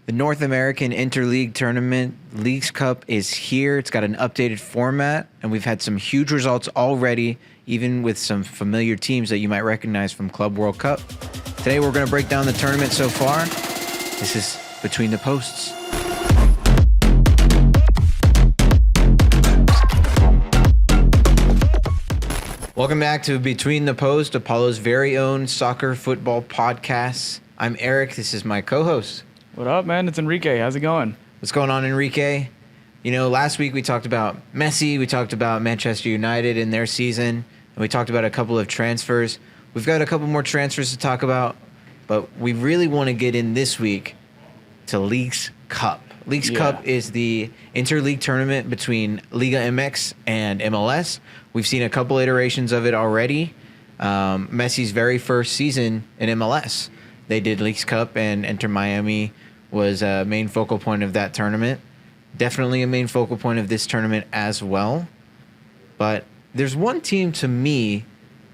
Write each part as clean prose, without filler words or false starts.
The North American Interleague Tournament, Leagues Cup, is here. It's got an updated format, and we've had some huge results already, even with some familiar teams that you might recognize from Club World Cup. Today, we're going to break down the tournament so far. This is Between the Posts. Welcome back to Between the Post, Apollo's very own soccer football podcast. I'm Eric. This is my co-host. What up, man? It's Enrique. How's it going? What's going on, Enrique? You know, last week we talked about Messi, we talked about Manchester United and their season, and we talked about a couple of transfers. We've got a couple more transfers to talk about, but we really want to get in this week to Leagues Cup. Leagues Cup is the interleague tournament between Liga MX and MLS. We've seen a couple iterations of it already. Messi's very first season in MLS, they did Leagues Cup, and Inter Miami was a main focal point of that tournament. Definitely a main focal point of this tournament as well. But there's one team to me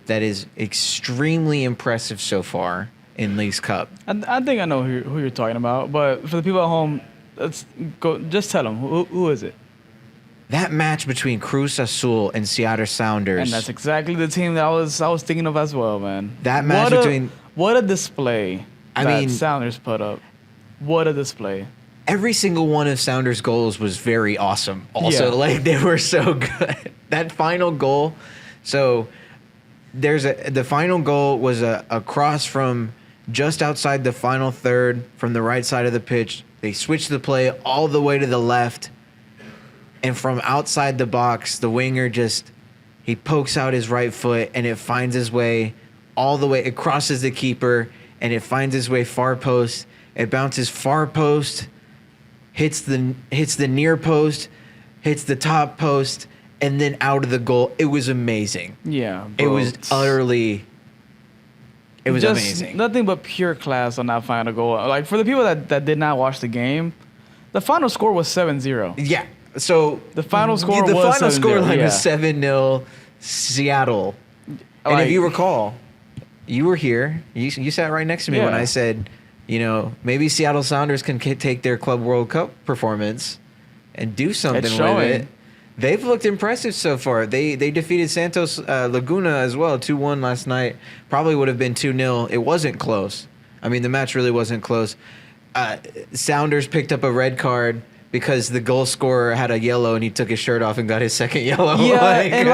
that is extremely impressive so far in Leagues Cup. I think I know who you're talking about, but for the people at home, let's go. Just tell them who is it? That match between Cruz Azul and Seattle Sounders. And that's exactly the team that I was thinking of as well, man. That match what a display that Sounders put up. What a display. Every single one of Sounders' goals was very awesome. Also, they were so good. That final goal. So the final goal was a cross from just outside the final third from the right side of the pitch. They switched the play all the way to the left. And from outside the box, the winger he pokes out his right foot and it finds its way all the way. It crosses the keeper and it finds its way far post. It bounces far post, hits the near post, hits the top post, and then out of the goal. It was amazing. Yeah, bro. It was amazing. Nothing but pure class on that final goal. Like, for the people that did not watch the game, the final score was 7-0. Yeah. So the final score was 7-0. The final scoreline was 7-0 Seattle. And if you recall, you were here. You sat right next to me when I said, you know, maybe Seattle Sounders can take their Club World Cup performance and do something with it. They've looked impressive so far. They defeated Santos Laguna as well, 2-1 last night. Probably would have been 2-0. It wasn't close. I mean, the match really wasn't close. Sounders picked up a red card because the goal scorer had a yellow and he took his shirt off and got his second yellow. Yeah, and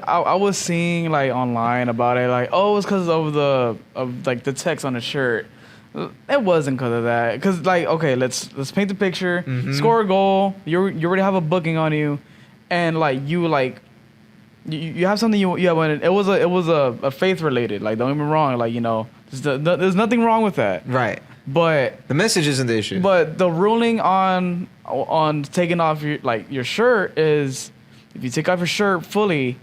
I was seeing online about it, it was because of the text on the shirt. It wasn't because of that. Because okay, let's paint the picture. Mm-hmm. Score a goal. You already have a booking on you, and you have something you have. It was a faith related. Don't get me wrong. There's nothing wrong with that. Right. But the message isn't the issue. But the ruling on taking off your shirt is, if you take off your shirt fully,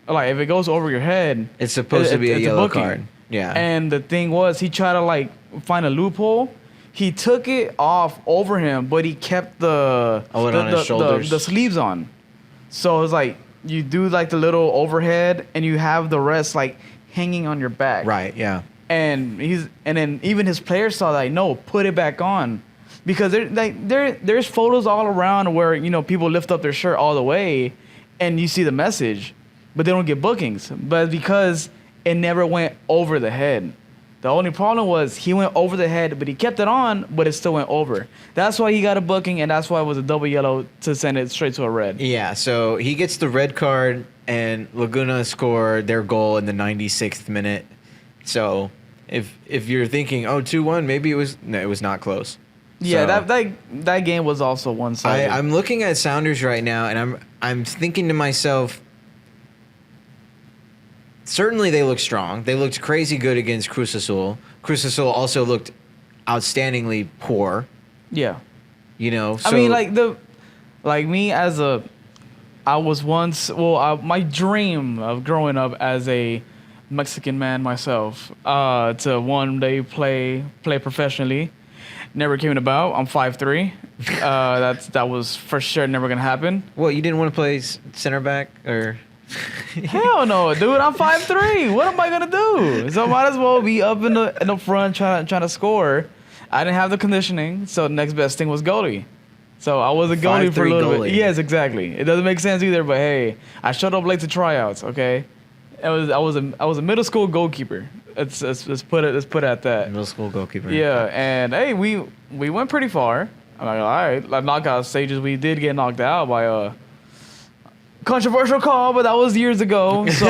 if it goes over your head, it's supposed to be a yellow card. Yeah. And the thing was, he tried to find a loophole. He took it off over him, but he kept on his shoulders, the sleeves on. So it's you do the little overhead, and you have the rest hanging on your back. Right. Yeah. And then even his players saw that. No, put it back on, because there's photos all around where people lift up their shirt all the way, and you see the message, but they don't get bookings. But because it never went over the head. The only problem was he went over the head, but he kept it on, but it still went over. That's why he got a booking, and that's why it was a double yellow to send it straight to a red. Yeah, so he gets the red card, and Laguna scored their goal in the 96th minute. So if you're thinking, 2-1, maybe it was not close. Yeah, so, that game was also one-sided. I'm looking at Sounders right now, and I'm thinking to myself, certainly they look strong. They looked crazy good against Cruz Azul. Cruz Azul also looked outstandingly poor. Yeah. So, I mean, me as I was once, my dream of growing up as a Mexican man myself, to one day play professionally, never came about. I'm 5'3". That was for sure never gonna happen. Well, you didn't want to play center back or? Hell no, dude. I'm 5'3". What am I gonna do? So I might as well be up in the front trying to score. I didn't have the conditioning, so the next best thing was goalie. So I was a goalie for a 5'3" little goalie. bit. Yes, exactly. It doesn't make sense either, but hey, I showed up late to tryouts. Okay, I was a middle school goalkeeper. Let's put it at that. Middle school goalkeeper. Yeah, and hey, we went pretty far. I'm like, all right, like knockout stages, we did get knocked out by a controversial call, but that was years ago. So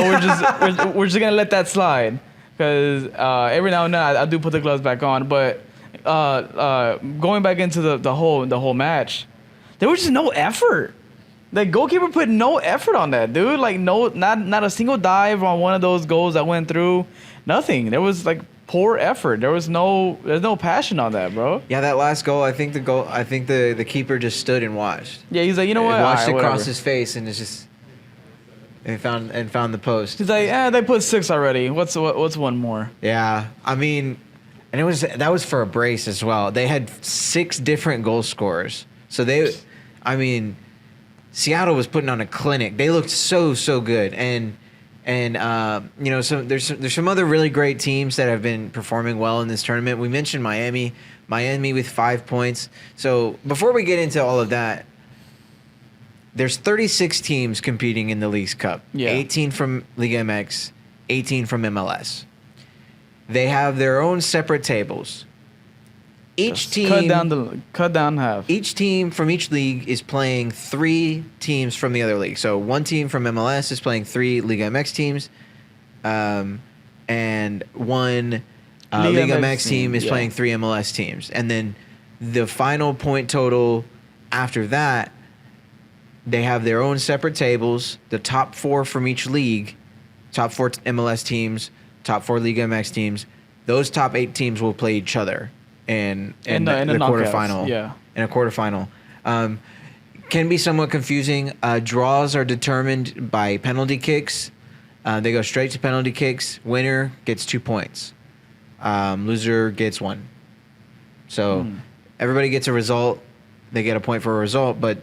we're just gonna let that slide because every now and then I do put the gloves back on. But going back into the whole match, there was just no effort. The goalkeeper put no effort on that, dude. Like not a single dive on one of those goals that went through. Nothing. There was like poor effort. There's no passion on that, bro. Yeah, that last goal, I think the keeper just stood and watched. Yeah, he's like, you know what? Watched All right, it cross whatever. his face and it's just and found the post. He's like, they put 6 already. What's one more? Yeah, I mean, and that was for a brace as well. They had 6 different goal scorers, so Seattle was putting on a clinic. They looked so good, and so there's some other really great teams that have been performing well in this tournament. We mentioned Miami with 5 points. So before we get into all of that, there's 36 teams competing in the Leagues Cup. Yeah. 18 from Liga MX, 18 from MLS. They have their own separate tables. Each team cut down half. Each team from each league is playing 3 teams from the other league. So one team from MLS is playing 3 Liga MX teams, and one Liga MX team is playing 3 MLS teams. And then the final point total after that, they have their own separate tables. The top 4 from each league, top 4 MLS teams, top 4 Liga MX teams, those top 8 teams will play each other in the quarterfinal. Yeah. In a quarterfinal. Can be somewhat confusing. Draws are determined by penalty kicks. They go straight to penalty kicks. Winner gets 2 points. Loser gets 1. So everybody gets a result. They get a point for a result, but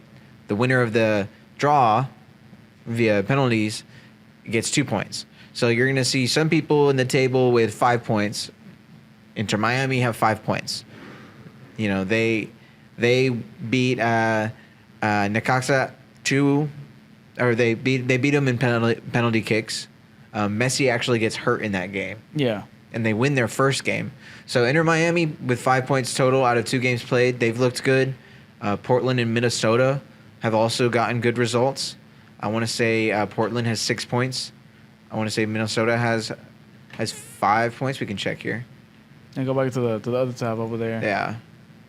the winner of the draw via penalties gets 2 points. So you're going to see some people in the table with 5 points. Inter Miami have 5 points. You know, they beat Necaxa 2, or they beat them in penalty kicks. Messi actually gets hurt in that game. Yeah. And they win their first game. So Inter Miami with 5 points total out of 2 games played, they've looked good. Portland and Minnesota have also gotten good results. I want to say Portland has 6 points. I want to say Minnesota has 5 points. We can check here. And go back to the other tab over there. Yeah.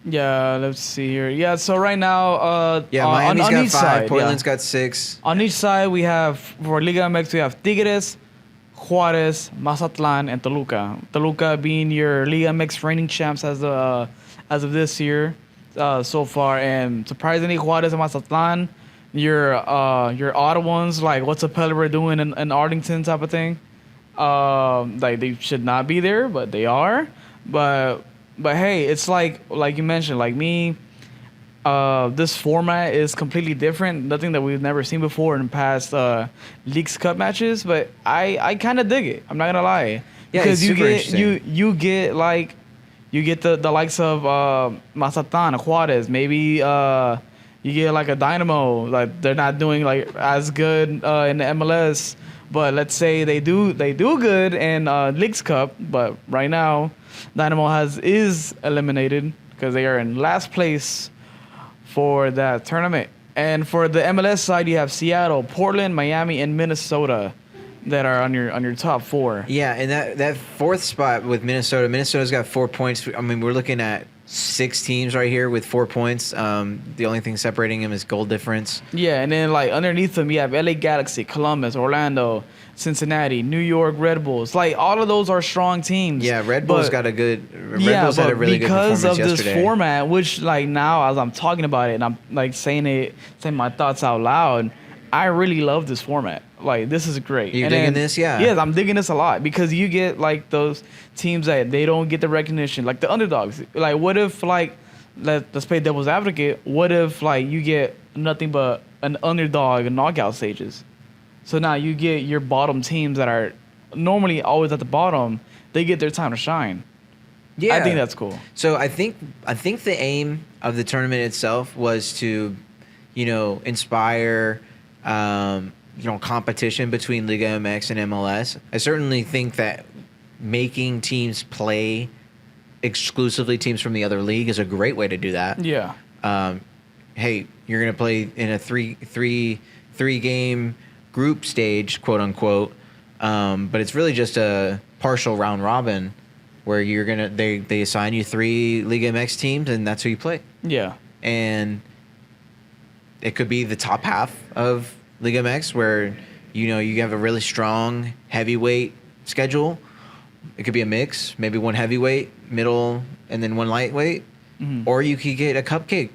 Yeah, let's see here. Yeah, so right now, Miami's on got each 5. side, Portland's got 6. On each side, we have, for Liga MX, we have Tigres, Juarez, Mazatlan, and Toluca. Toluca being your Liga MX reigning champs as of this year so far. And surprisingly, Juarez and Mazatlan, your odd ones, like what's a Pellerin doing in Arlington type of thing. Like they should not be there, but they are. But hey, it's like you mentioned, like me, this format is completely different. Nothing that we've never seen before in past Leagues Cup matches. But I kind of dig it. I'm not gonna lie. Yeah, because it's super interesting. you get the likes of Mazatlan, Juarez, maybe you get like a Dynamo. Like they're not doing like as good in the MLS. But let's say they do good in Leagues Cup. But right now, Dynamo is eliminated because they are in last place for that tournament. And for the MLS side, you have Seattle, Portland, Miami, and Minnesota that are on your top 4. Yeah, and that 4th spot with Minnesota. Minnesota's got 4 points. I mean, we're looking at 6 teams right here with 4 points. The only thing separating them is goal difference. Yeah, and then like underneath them, you have LA Galaxy, Columbus, Orlando, Cincinnati, New York Red Bulls. Like all of those are strong teams. Yeah, Red Bulls had a really good performance because of yesterday. this format, which like now as I'm talking about it and I'm like saying my thoughts out loud, I really love this format. Like this is great. You digging this? Yeah. Yes, I'm digging this a lot because you get like those teams that they don't get the recognition, like the underdogs. Like what if like let's play devil's advocate. What if like you get nothing but an underdog in knockout stages? So now you get your bottom teams that are normally always at the bottom. They get their time to shine. Yeah. I think that's cool. So I think the aim of the tournament itself was to, inspire, competition between Liga MX and MLS. I certainly think that making teams play exclusively teams from the other league is a great way to do that. Yeah. Hey, you're gonna play in a three game group stage, quote unquote, but it's really just a partial round robin where they assign you 3 Liga MX teams and that's who you play. Yeah. And it could be the top half of Liga MX where you have a really strong heavyweight schedule. It could be a mix, maybe 1 heavyweight, middle, and then 1 lightweight. Mm-hmm. Or you could get a cupcake,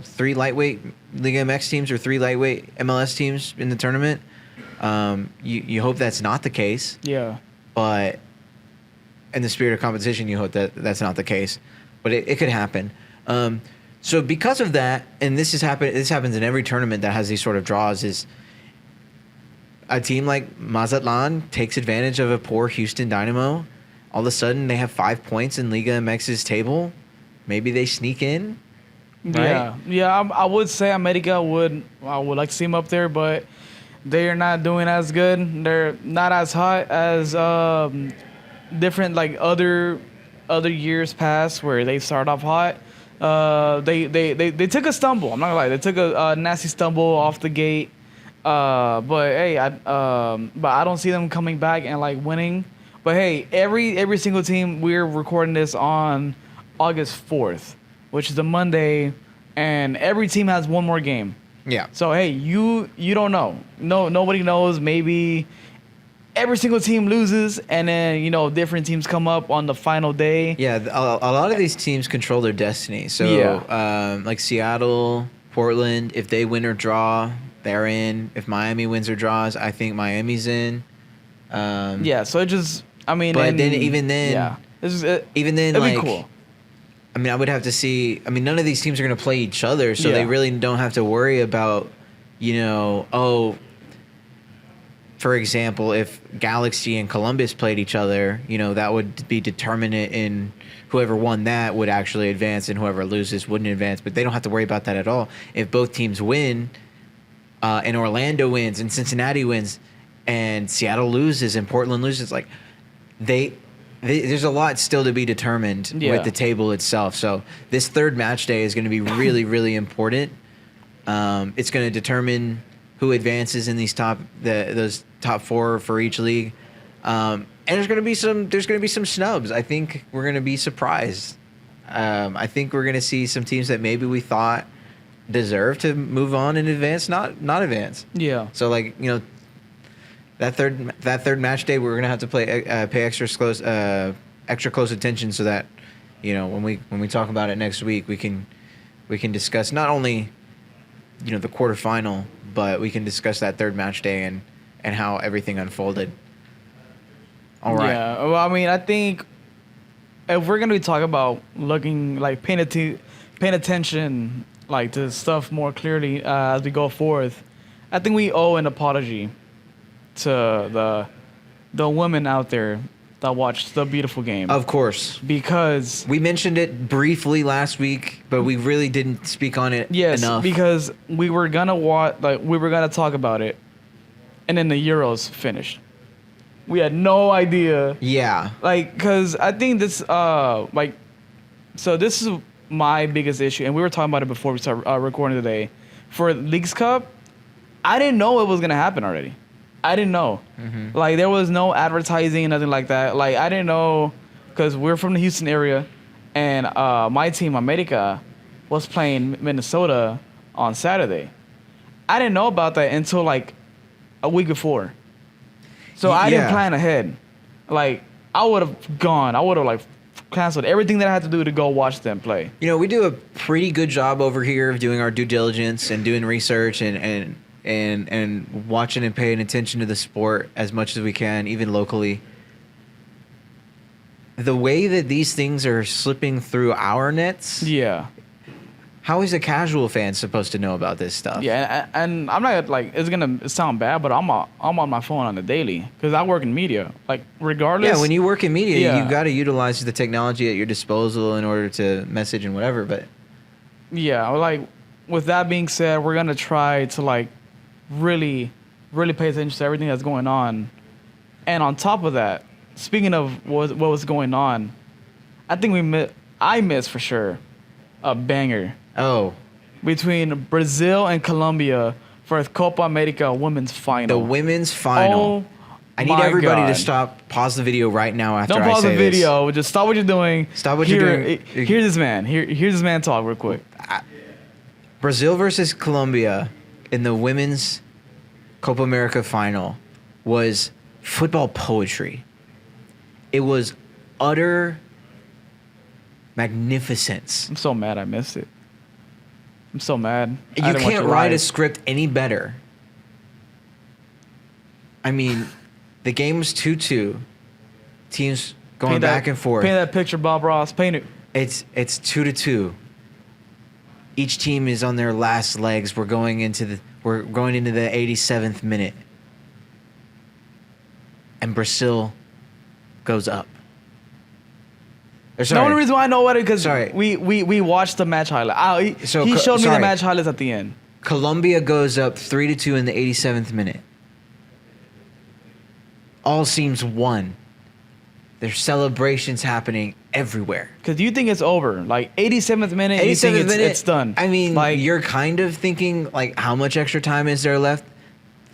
3 lightweight Liga MX teams or 3 lightweight MLS teams in the tournament. You hope that's not the case. Yeah. But in the spirit of competition, you hope that that's not the case. But it could happen. So because of that, and this happens in every tournament that has these sort of draws, is a team like Mazatlan takes advantage of a poor Houston Dynamo. All of a sudden, they have 5 points in Liga MX's table. Maybe they sneak in. Right? Yeah. I would say America I would like to see them up there, but they're not doing as good. They're not as hot as different like other years past where they start off hot. They took a stumble. I'm not gonna lie. They took a nasty stumble off the gate. But hey, but I don't see them coming back and like winning. But hey, every single team, we're recording this on August 4th, which is a Monday, and every team has 1 more game. Yeah. So hey, you don't know. Nobody knows. Maybe every single team loses, and then different teams come up on the final day. Yeah, a lot of these teams control their destiny. So like Seattle, Portland, if they win or draw, they're in. If Miami wins or draws, I think Miami's in. So it just, but even then, yeah, even then, it'd like, be cool. I would have to see. None of these teams are going to play each other, so they really don't have to worry about, for example, if Galaxy and Columbus played each other, that would be determinant in whoever won that would actually advance, and whoever loses wouldn't advance. But they don't have to worry about that at all. If both teams win, and Orlando wins, and Cincinnati wins, and Seattle loses, and Portland loses, like there's a lot still to be determined with the table itself. So this third match day is going to be really, really important. It's going to determine who advances in these those top 4 for each league. And there's going to be some snubs. I think we're going to be surprised. I think we're going to see some teams that maybe we thought deserve to move on and advance, not advance. Yeah. So like that third match day, we're gonna have to pay extra close attention so that when we talk about it next week, we can discuss not only the quarterfinal, but we can discuss that third match day and how everything unfolded. All right. Yeah. Well, I think if we're gonna be talking about looking like paying attention like to stuff more clearly as we go forth, I think we owe an apology to the women out there that watched the beautiful game. Of course. Because we mentioned it briefly last week, but we really didn't speak on it enough. Because we were gonna talk about it, and then the Euros finished. We had no idea. Yeah. Cause I think this so this is my biggest issue, and we were talking about it before we started recording today. For Leagues Cup, I didn't know it was gonna happen already. I didn't know. Mm-hmm. There was no advertising, nothing like that. I didn't know, because we're from the Houston area, and my team, America, was playing Minnesota on Saturday. I didn't know about that until a week before. So I didn't plan ahead. I would have gone. I would have canceled everything that I had to do to go watch them play. We do a pretty good job over here of doing our due diligence and doing research and watching and paying attention to the sport as much as we can, even locally. The way that these things are slipping through our nets, How is a casual fan supposed to know about this stuff? Yeah, and I'm not like it's gonna sound bad, but I'm on my phone on the daily because I work in media. Like regardless. Yeah, when you work in media, Yeah. you got to utilize the technology at your disposal in order to message and whatever. But Yeah, like with that being said, we're gonna try to like really, really pay attention to everything that's going on. And on top of that, speaking of what was going on, I think I missed for sure a banger oh, between Brazil and Colombia for the Copa America women's the final. women's final. Oh, I need my everybody to God. stop. Pause the video right now after Don't I pause say the video. Just stop what you're doing. Stop what you're doing. Here's this man. Here's this man talk real quick. This. Brazil versus Colombia in the women's Copa America final was football poetry. It was utter magnificence. I'm so mad I missed it. I'm so mad. I You didn't watch can't it write a live. script any better. I mean, the game was 2-2. Teams going Paint back that- and forth. Paint that picture, Bob Ross. Paint it. It's 2-2. Each team is on their last legs. We're going into the 87th minute. And Brazil goes up. Or The sorry, only reason why I know about it because Sorry. we watched the match highlight. He So, showed me the sorry. match highlights at the end. Colombia goes up 3-2 in the 87th minute. All seems won. There's celebrations happening everywhere. Because you think it's over. Like 87th minute, you think it's done. I mean, like you're kind of thinking, like, how much extra time is there left?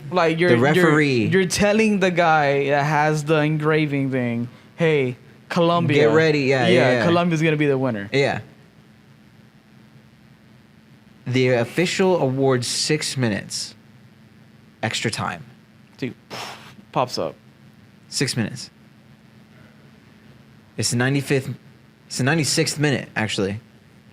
like the referee- You're telling the guy that has the engraving thing, hey, Colombia. Get ready, yeah. Colombia's gonna be the winner. Yeah. The official awards 6 minutes extra time. Dude, pops up. 6 minutes. It's the 95th. It's the 96th minute, actually.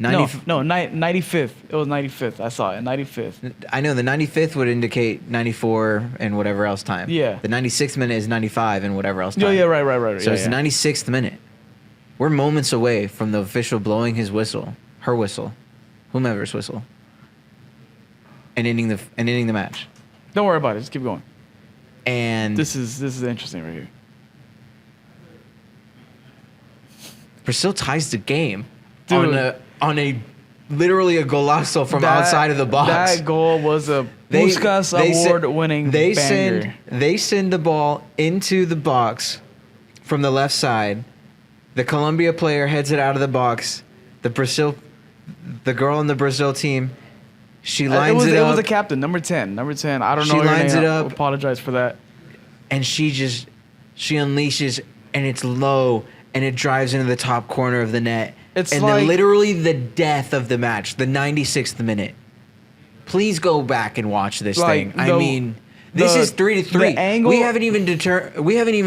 95th. It was 95th. I saw it. 95th. I know the 95th would indicate 94 and whatever else time. Yeah. The 96th minute is 95 and whatever else time. Yeah, right. So yeah, it's yeah. the 96th minute. We're moments away from the official blowing his whistle, her whistle, whomever's whistle, and ending the match. Don't worry about it. Just keep going. And This is interesting right here. Brazil ties the game Dude. on a literally a golazo from outside of the box. That goal was a Puskas award-winning banger. They send the ball into the box from the left side. The Colombia player heads it out of the box. The girl on the Brazil team, she lines it up. It was the captain, number 10. I don't She know her lines name. it I up. apologize for that. And she unleashes, and it's low, and it drives into the top corner of the net. It's and like- then literally the death of the match, the 96th minute. Please go back and watch this Like, thing. I mean, this is 3-3. the angle- We haven't even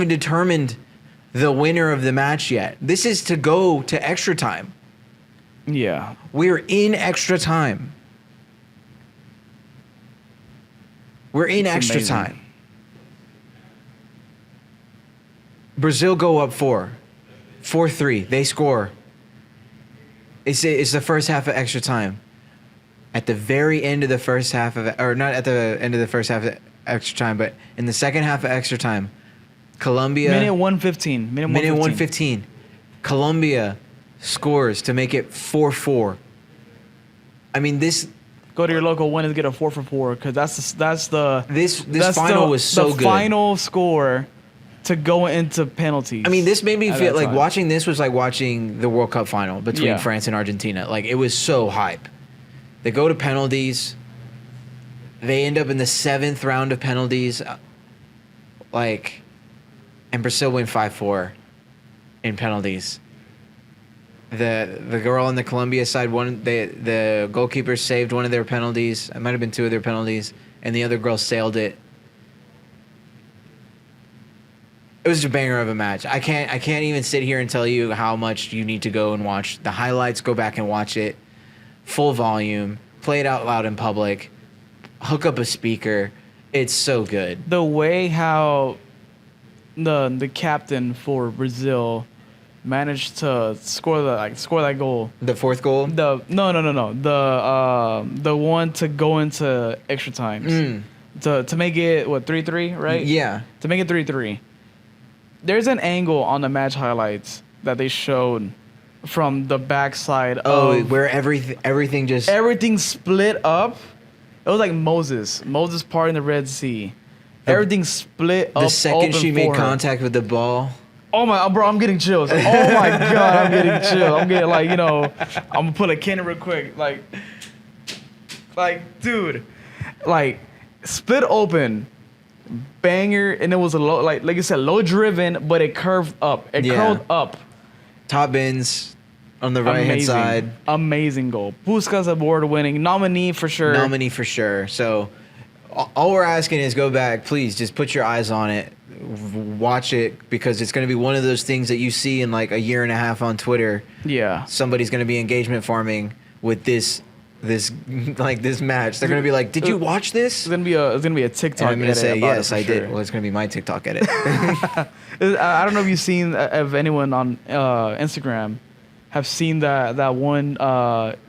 determined the winner of the match yet. This is to go to extra time. Yeah. We're in extra time. We're in It's extra amazing. time. Brazil go up 4-3. They score. It's the first half of extra time. At the very end of the first half or not at the end of the first half of extra time, but in the second half of extra time, Colombia. Minute 115. Minute 115. Colombia scores to make it 4-4. I mean, this Go to your local win and get a 4 for 4 because that's the final was so good. The final score to go into penalties. I mean, this made me at feel that like time. watching this was like watching the World Cup final between Yeah. France and Argentina. Like, it was so hype. They go to penalties. They end up in the 7th round of penalties. And Brazil win 5-4 in penalties. The girl on the Colombia side, the goalkeeper saved one of their penalties. It might have been 2 of their penalties, and the other girl sailed it. It was a banger of a match. I can't even sit here and tell you how much you need to go and watch the highlights. Go back and watch it, full volume. Play it out loud in public. Hook up a speaker. It's so good. The way how the captain for Brazil managed to score that goal. The fourth goal. The one to go into extra times to make it 3-3, right? Yeah. To make it 3-3. There's an angle on the match highlights that they showed from the backside of where everything just everything split up. It was like Moses parting the Red Sea. Everything split up. The second open she made for her. contact with the ball. Oh my, bro, I'm getting chills. Oh my God, I'm getting chills. I'm getting I'm gonna put a can in real quick. Dude, split open, banger, and it was a low, like you said, low driven, but it curved up. It curled up. Top bins on the right hand side. Amazing goal. Puskas award winning nominee for sure. So all we're asking is go back, please. Just put your eyes on it, watch it, because it's going to be one of those things that you see in like a year and a half on Twitter. Yeah, somebody's going to be engagement farming with this match. They're going to be like, "Did you watch this?" It's gonna be a TikTok. And I'm going to say, "Yes, I did." Sure. Well, it's going to be my TikTok edit. I don't know if you've seen, if anyone on Instagram have seen that one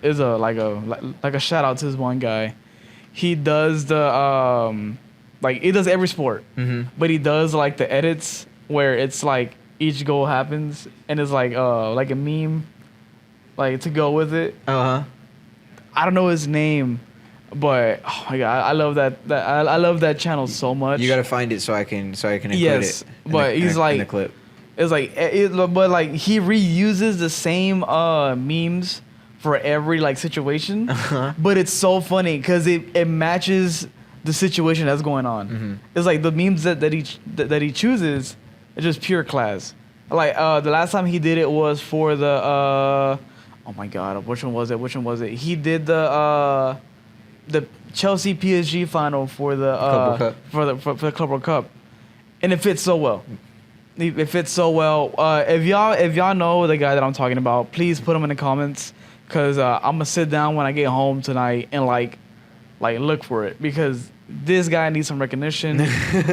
is like a shout out to this one guy. He does he does every sport, but he does like the edits where it's like each goal happens and it's like a meme, like to go with it. I don't know his name, but oh my God, I love that I love that channel so much. You got to find it so I can include yes, it. But he's like in the clip. It's but like he reuses the same memes for every like situation, but it's so funny because it matches the situation that's going on. It's like the memes that he chooses, it's just pure class. Like the last time he did it was for the oh my God, which one was it? He did the Chelsea PSG final for the for the Club World Cup, and it fits so well. It fits so well. If y'all know the guy that I'm talking about, please put him in the comments. Cause I'm gonna sit down when I get home tonight and like look for it, because this guy needs some recognition.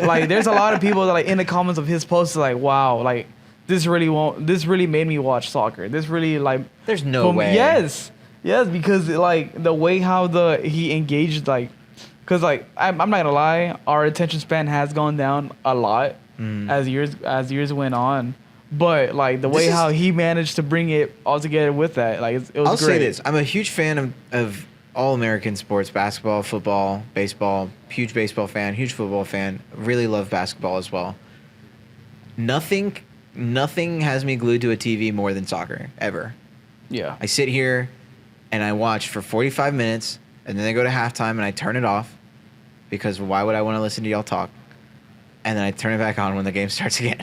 Like there's a lot of people that like in the comments of his posts like, wow, like this really made me watch soccer. This really like there's no way. Yes, because like the way how he engaged, like, cause like I'm not gonna lie, our attention span has gone down a lot as years went on. But like the way how he managed to bring it all together with that, like it was great. I'll say this: I'm a huge fan of all American sports, basketball, football, baseball. Huge baseball fan, huge football fan. Really love basketball as well. Nothing has me glued to a TV more than soccer ever. Yeah. I sit here and I watch for 45 minutes, and then I go to halftime and I turn it off, because why would I want to listen to y'all talk? And then I turn it back on when the game starts again.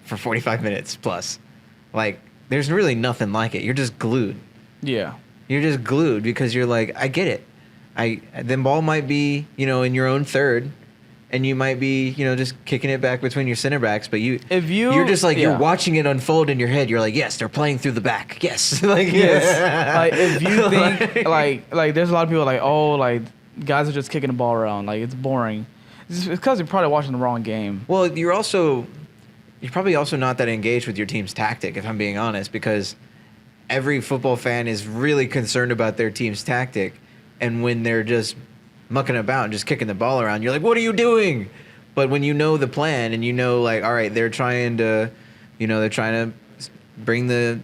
For 45 minutes plus. Like, there's really nothing like it. You're just glued. Yeah. You're just glued because you're like, I get it. The ball might be, in your own third, and you might be, just kicking it back between your center backs, but you're just like, you're watching it unfold in your head. You're like, yes, they're playing through the back. Yes. Like, yes. Like, if you think, like, there's a lot of people like, oh, like, guys are just kicking the ball around. Like, it's boring. It's because you're probably watching the wrong game. Well, you're probably also not that engaged with your team's tactic, if I'm being honest, because every football fan is really concerned about their team's tactic. And when they're just mucking about and just kicking the ball around, you're like, what are you doing? But when you know the plan and like, all right, they're trying to bring the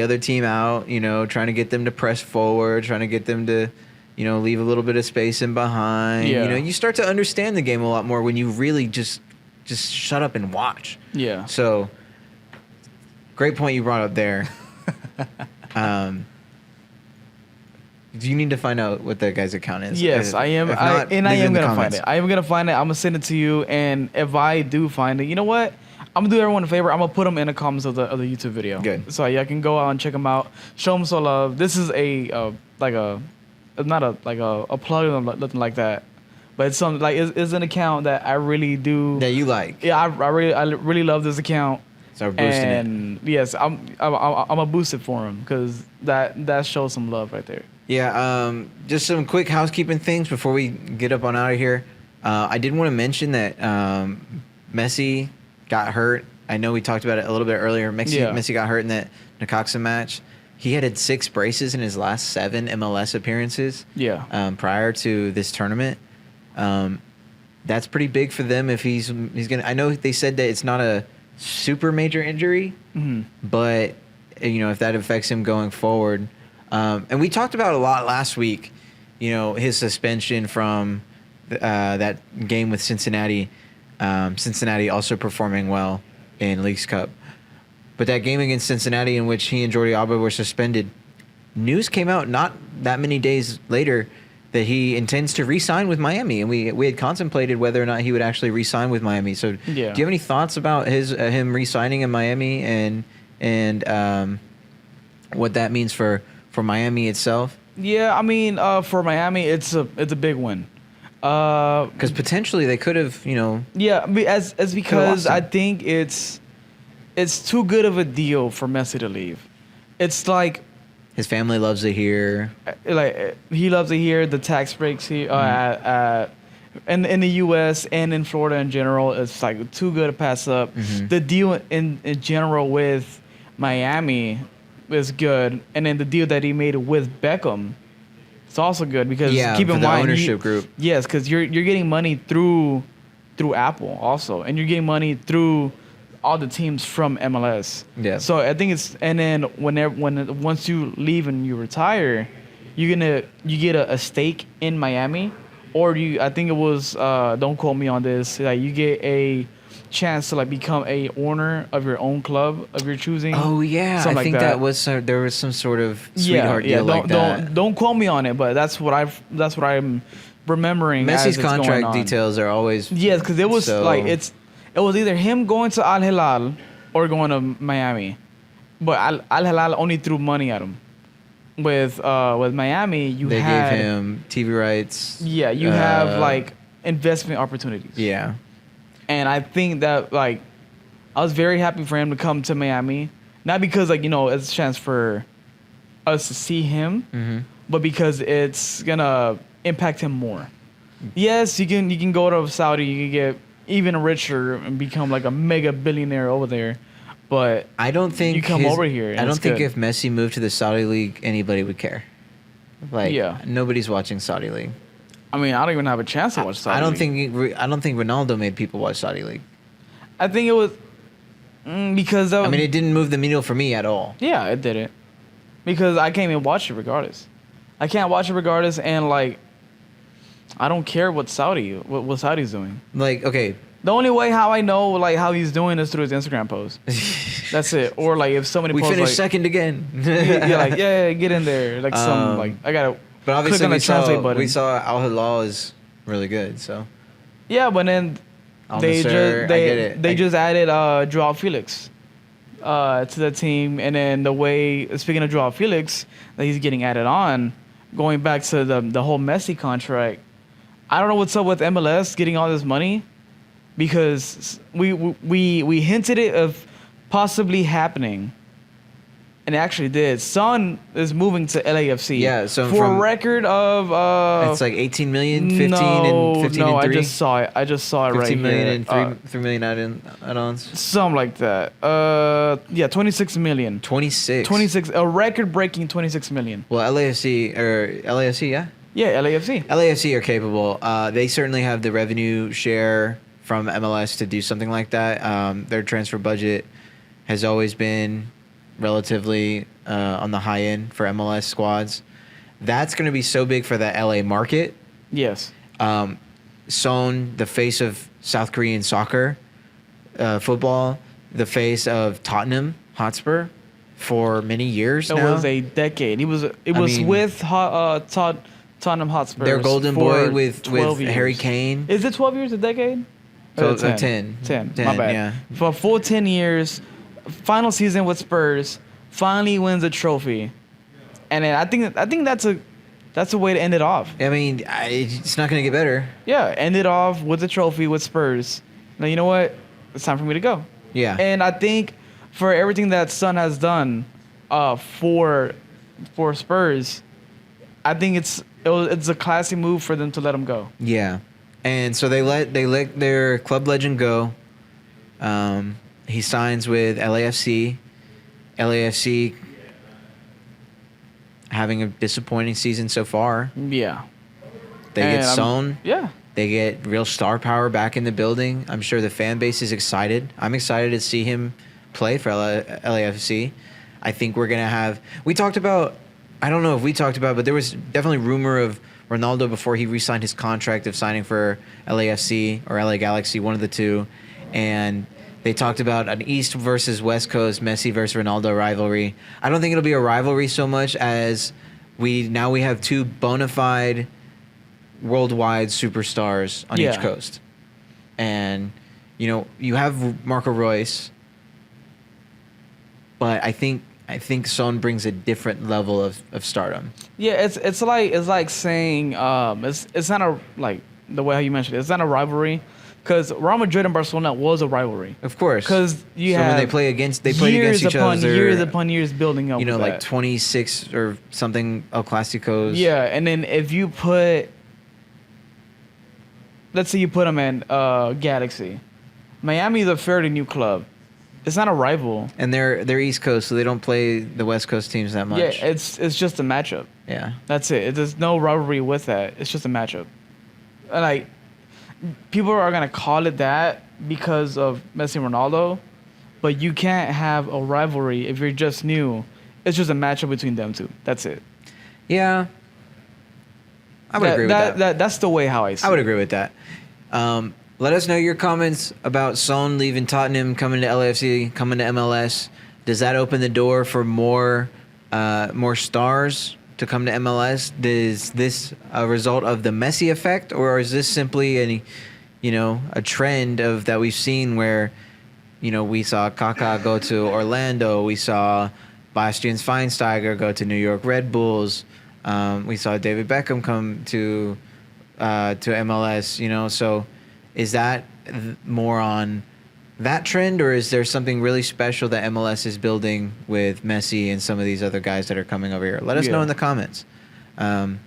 other team out, trying to get them to press forward, trying to get them to, leave a little bit of space in behind. Yeah. You start to understand the game a lot more when you really just shut up and watch. Yeah. So, great point you brought up there. Do you need to find out what that guy's account is? Yes, I am. I am going to find it. I am going to find it. I'm going to send it to you. And if I do find it, you know what? I'm going to do everyone a favor. I'm going to put them in the comments of the YouTube video. Good. So y'all can go out and check them out. Show them some love. This is not a plug or nothing like that. But it's something like it's an account that I really do. That you like. Yeah, I really love this account. So we're boosting it. And yes, I'm a boost it for him, because that shows some love right there. Yeah. Just some quick housekeeping things before we get up on out of here. I did want to mention that Messi got hurt I know we talked about it a little bit earlier. Yeah. Messi got hurt in that Necaxa match. He had 6 braces in his last 7 MLS appearances. Yeah. Prior to this tournament, that's pretty big for them. If he's gonna, I know they said that it's not a super major injury, but if that affects him going forward, and we talked about a lot last week, his suspension from that game with Cincinnati. Cincinnati also performing well in Leagues Cup. But that game against Cincinnati in which he and Jordi Alba were suspended, news came out not that many days later that he intends to re-sign with Miami. And we had contemplated whether or not he would actually re-sign with Miami. So do you have any thoughts about him re-signing in Miami and what that means for Miami itself? Yeah, I mean, for Miami, it's a big win. Because potentially they could have, Yeah, as because I think it's too good of a deal for Messi to leave. It's like his family loves it here. Like he loves it here. The tax breaks here in the U.S. and in Florida in general, it's like too good to pass up. The deal in general with Miami is good, and then the deal that he made with Beckham. It's also good because keep in mind, the ownership group. Yes, because you're getting money through Apple also, and you're getting money through all the teams from MLS. Yeah. So I think it's, and then once you leave and you retire, you get a stake in Miami, or I think it was don't quote me on this. Like you get a chance to like become a owner of your own club of your choosing. Oh yeah, I think that was there was some sort of sweetheart deal like that. Don't quote me on it, but that's what I'm remembering. Messi's contract details are always because it was it was either him going to Al Hilal or going to Miami, but Al Hilal only threw money at him. With Miami, they gave him TV rights. Yeah, you have like investment opportunities. Yeah. And I think that, like, I was very happy for him to come to Miami. Not because, like, it's a chance for us to see him, but because it's going to impact him more. Yes, you can go to Saudi, you can get even richer and become, like, a mega billionaire over there. But I don't think you come over here. I don't think if Messi moved to the Saudi League, anybody would care. Like, nobody's watching Saudi League. I mean, I don't even have a chance to watch Saudi League. I don't think Ronaldo made people watch Saudi League. I think it was because I mean, it didn't move the needle for me at all. Yeah, it didn't. Because I can't even watch it regardless. I can't watch it regardless, and like, I don't care what Saudi's doing. Like, okay. The only way how I know like how he's doing is through his Instagram posts. That's it. Or like if somebody we posts finished like, second again. get in there. Like some like I gotta. But obviously click on the translate button. we saw Al Hilal is really good. So. Yeah, but then they just added Joao Felix to the team, and then the way speaking of Joao Felix that he's getting added on, going back to the whole Messi contract. I don't know what's up with MLS getting all this money. Because we hinted it of possibly happening, and it actually did. Son is moving to LAFC. Yeah, so for a record of it's like 18 million, 15 and 15 and 3. I just saw it right here. 15 million and 3 million add-ons. Something like that. 26 million. 26. A record-breaking 26 million. Well, LAFC, yeah. Yeah, LAFC. LAFC are capable. They certainly have the revenue share from MLS to do something like that. Their transfer budget has always been relatively on the high end for MLS squads. That's going to be so big for the LA market. Yes. Son, the face of South Korean soccer, football, the face of Tottenham Hotspur for many years now. It was a decade. It was with Tottenham Hotspur. Their golden boy with years. Harry Kane. Is it 12 years a decade? 10. 10. My bad. Yeah. For a full 10 years, final season with Spurs, finally wins a trophy, and then I think that's a way to end it off. I mean, it's not going to get better. Yeah, end it off with a trophy with Spurs. Now you know what? It's time for me to go. Yeah. And I think for everything that Son has done, for Spurs, I think it's a classy move for them to let him go. Yeah. And so they let their club legend go. he signs with LAFC. LAFC having a disappointing season so far. Yeah. They And get I'm- Son. Yeah. They get real star power back in the building. I'm sure the fan base is excited. I'm excited to see him play for LAFC. I think we're going to have... We talked about... I don't know if we talked about, but there was definitely rumor of Ronaldo before he re-signed his contract of signing for LAFC or LA Galaxy, one of the two. And they talked about an East versus West Coast Messi versus Ronaldo rivalry. I don't think it'll be a rivalry so much as we have two bona fide worldwide superstars on each coast. And, you have Marco Reus, but I think Son brings a different level of stardom. Yeah, it's like saying it's not a, like the way how you mentioned it, it's not a rivalry, because Real Madrid and Barcelona was a rivalry. Of course, because you so have when they played against each other, years upon years building up. like that. 26 or something El Clásicos. Yeah, and then if you put, let's say you put them in Galaxy, Miami's a fairly new club. It's not a rival. And they're East Coast, so they don't play the West Coast teams that much. Yeah, it's just a matchup. Yeah. That's it. There's no rivalry with that. It's just a matchup. And like, people are gonna call it that because of Messi and Ronaldo, but you can't have a rivalry if you're just new. It's just a matchup between them two. That's it. Yeah. I would agree with that. That's the way how I see it. I would agree with that. Let us know your comments about Son leaving Tottenham, coming to LAFC, coming to MLS. Does that open the door for more stars to come to MLS? Is this a result of the Messi effect, or is this simply a trend of that we've seen where, we saw Kaká go to Orlando, we saw Bastian Schweinsteiger go to New York Red Bulls, we saw David Beckham come to MLS, so. Is that more on that trend, or is there something really special that MLS is building with Messi and some of these other guys that are coming over here? Let us know in the comments. Let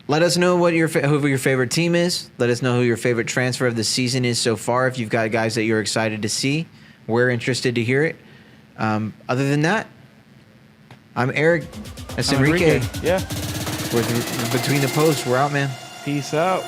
us know who your favorite team is. Let us know who your favorite transfer of the season is so far. If you've got guys that you're excited to see, we're interested to hear it. Other than that, I'm Eric. That's Enrique. Yeah. We're between the posts. We're out, man. Peace out.